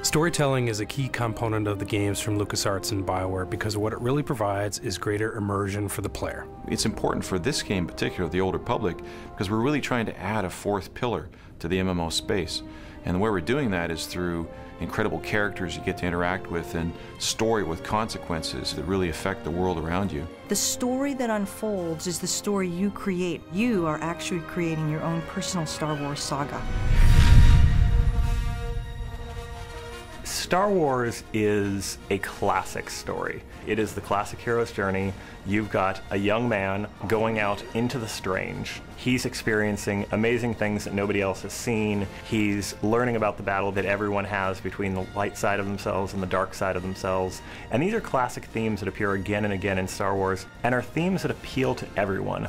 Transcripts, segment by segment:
Storytelling is a key component of the games from LucasArts and BioWare because what it really provides is greater immersion for the player. It's important for this game in particular, The Old Republic, because we're really trying to add a fourth pillar to the MMO space. And the way we're doing that is through incredible characters you get to interact with and story with consequences that really affect the world around you. The story that unfolds is the story you create. You are actually creating your own personal Star Wars saga. Star Wars is a classic story. It is the classic hero's journey. You've got a young man going out into the strange. He's experiencing amazing things that nobody else has seen. He's learning about the battle that everyone has between the light side of themselves and the dark side of themselves. And these are classic themes that appear again and again in Star Wars, and are themes that appeal to everyone.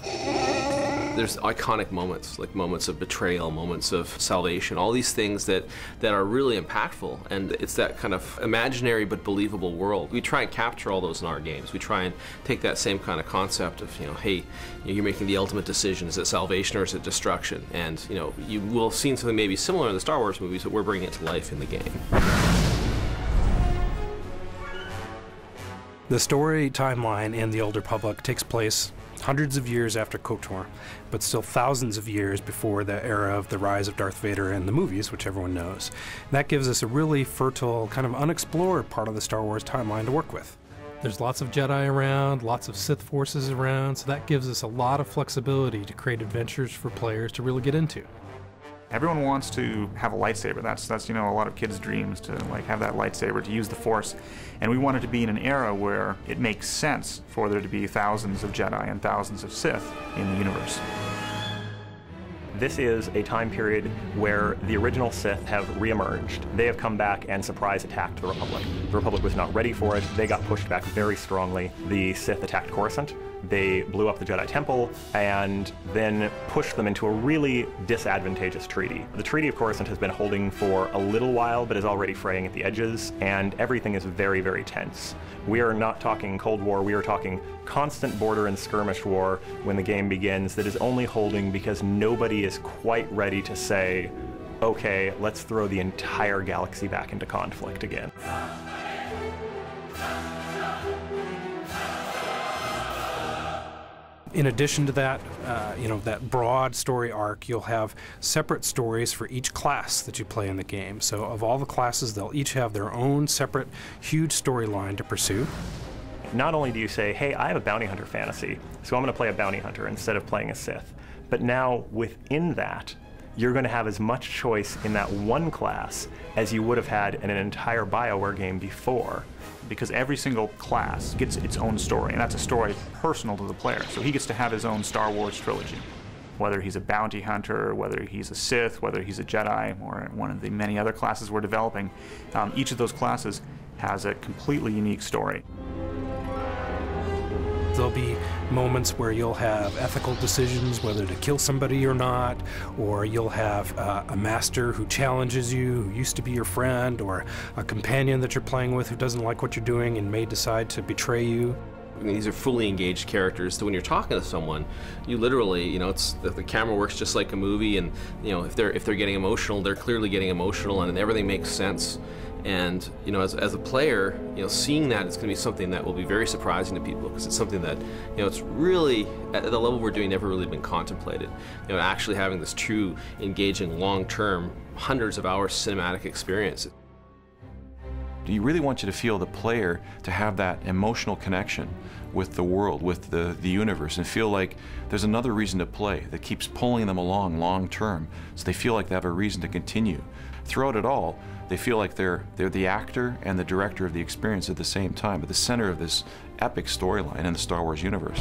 There's iconic moments, like moments of betrayal, moments of salvation, all these things that are really impactful, and it's that kind of imaginary but believable world. We try and capture all those in our games. We try and take that same kind of concept of, hey, you're making the ultimate decision. Is it salvation or is it destruction? And, you will have seen something maybe similar in the Star Wars movies, but we're bringing it to life in the game. The story timeline in The Old Republic takes place hundreds of years after KOTOR, but still thousands of years before the era of the rise of Darth Vader in the movies, which everyone knows. That gives us a really fertile, kind of unexplored part of the Star Wars timeline to work with. There's lots of Jedi around, lots of Sith forces around, so that gives us a lot of flexibility to create adventures for players to really get into. Everyone wants to have a lightsaber. That's a lot of kids' dreams, to have that lightsaber, to use the Force. And we wanted to be in an era where it makes sense for there to be thousands of Jedi and thousands of Sith in the universe. This is a time period where the original Sith have reemerged. They have come back and surprise attacked the Republic. The Republic was not ready for it. They got pushed back very strongly. The Sith attacked Coruscant. They blew up the Jedi Temple and then pushed them into a really disadvantageous treaty. The Treaty of Coruscant has been holding for a little while, but is already fraying at the edges, and everything is very, very tense. We are not talking Cold War, we are talking constant border and skirmish war when the game begins that is only holding because nobody is quite ready to say, okay, let's throw the entire galaxy back into conflict again. In addition to that, that broad story arc, you'll have separate stories for each class that you play in the game. So of all the classes, they'll each have their own separate, huge storyline to pursue. Not only do you say, hey, I have a bounty hunter fantasy, so I'm going to play a bounty hunter instead of playing a Sith, but now within that, you're going to have as much choice in that one class as you would have had in an entire BioWare game before. Because every single class gets its own story, and that's a story personal to the player. So he gets to have his own Star Wars trilogy. Whether he's a bounty hunter, whether he's a Sith, whether he's a Jedi, or one of the many other classes we're developing, each of those classes has a completely unique story. There'll be moments where you'll have ethical decisions, whether to kill somebody or not, or you'll have a master who challenges you, who used to be your friend, or a companion that you're playing with who doesn't like what you're doing and may decide to betray you. These are fully engaged characters, so when you're talking to someone, you literally, the camera works just like a movie, and if they're getting emotional, they're clearly getting emotional, and everything makes sense. And as a player, seeing that is going to be something that will be very surprising to people, because it's something that it's really at the level we're doing never really been contemplated. Actually having this true, engaging, long-term, hundreds of hours cinematic experience. You really want you to feel the player to have that emotional connection with the world, with the universe, and feel like there's another reason to play that keeps pulling them along long term, so they feel like they have a reason to continue. Throughout it all, they feel like they're the actor and the director of the experience at the same time, at the center of this epic storyline in the Star Wars universe.